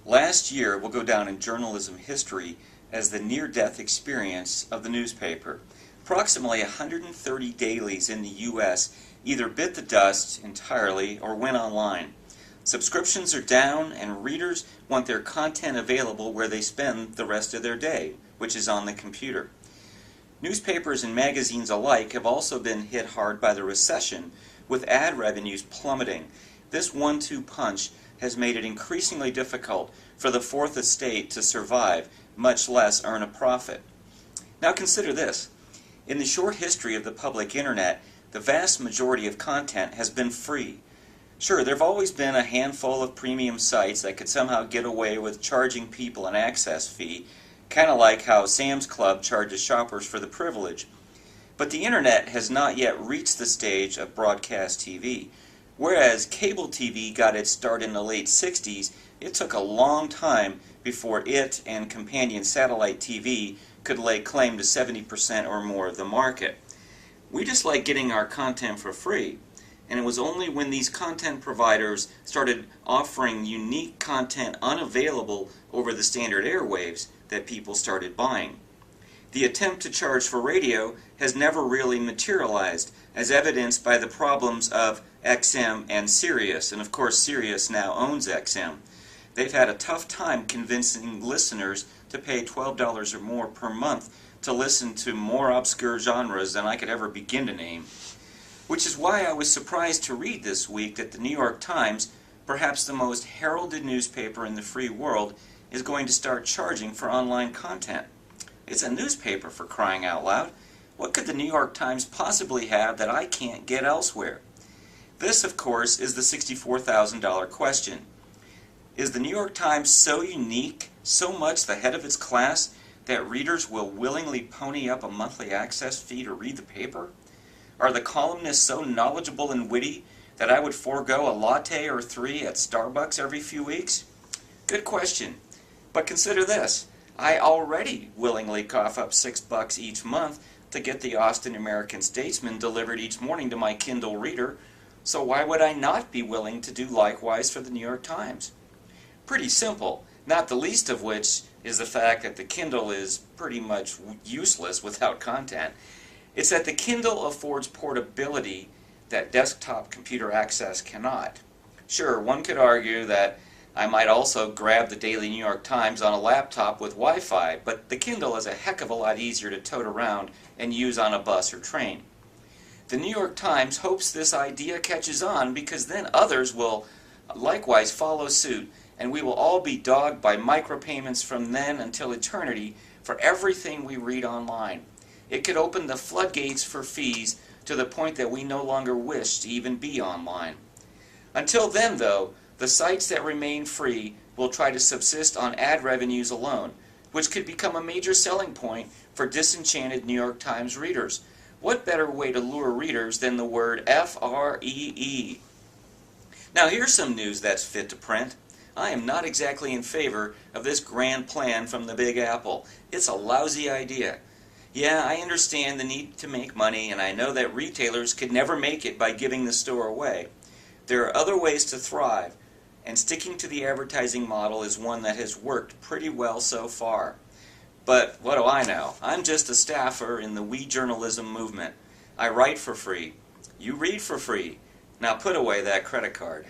Last year will go down in journalism history as the near-death experience of the newspaper. Approximately 130 dailies in the U.S. either bit the dust entirely or went online. Subscriptions are down, and readers want their content available where they spend the rest of their day, which is on the computer. Newspapers and magazines alike have also been hit hard by the recession, with ad revenues plummeting. This one-two punch has made it increasingly difficult for the Fourth Estate to survive, much less earn a profit. Now consider this. In the short history of the public internet, the vast majority of content has been free. Sure, there have always been a handful of premium sites that could somehow get away with charging people an access fee, kind of like how Sam's Club charges shoppers for the privilege. But the internet has not yet reached the stage of broadcast TV. Whereas cable TV got its start in the late 60s, it took a long time before it and companion satellite TV could lay claim to 70% or more of the market. We just like getting our content for free, and it was only when these content providers started offering unique content unavailable over the standard airwaves that people started buying. The attempt to charge for radio has never really materialized, as evidenced by the problems of XM and Sirius, and of course Sirius now owns XM. They've had a tough time convincing listeners to pay $12 or more per month to listen to more obscure genres than I could ever begin to name. Which is why I was surprised to read this week that the New York Times, perhaps the most heralded newspaper in the free world, is going to start charging for online content. It's a newspaper, for crying out loud. What could the New York Times possibly have that I can't get elsewhere? This, of course, is the $64,000 question. Is the New York Times so unique, so much the head of its class, that readers will willingly pony up a monthly access fee to read the paper? Are the columnists so knowledgeable and witty that I would forego a latte or three at Starbucks every few weeks? Good question. But consider this. I already willingly cough up $6 each month to get the Austin American-Statesman delivered each morning to my Kindle reader, so why would I not be willing to do likewise for the New York Times? Pretty simple, not the least of which is the fact that the Kindle is pretty much useless without content. It's that the Kindle affords portability that desktop computer access cannot. Sure, one could argue that I might also grab the Daily New York Times on a laptop with Wi-Fi, but the Kindle is a heck of a lot easier to tote around and use on a bus or train. The New York Times hopes this idea catches on because then others will likewise follow suit, and we will all be dogged by micropayments from then until eternity for everything we read online. It could open the floodgates for fees to the point that we no longer wish to even be online. Until then, though, the sites that remain free will try to subsist on ad revenues alone, which could become a major selling point for disenchanted New York Times readers. What better way to lure readers than the word F-R-E-E? Now here's some news that's fit to print. I am not exactly in favor of this grand plan from the Big Apple. It's a lousy idea. Yeah, I understand the need to make money, and I know that retailers could never make it by giving the store away. There are other ways to thrive, and sticking to the advertising model is one that has worked pretty well so far. But what do I know? I'm just a staffer in the We Journalism movement. I write for free. You read for free. Now put away that credit card.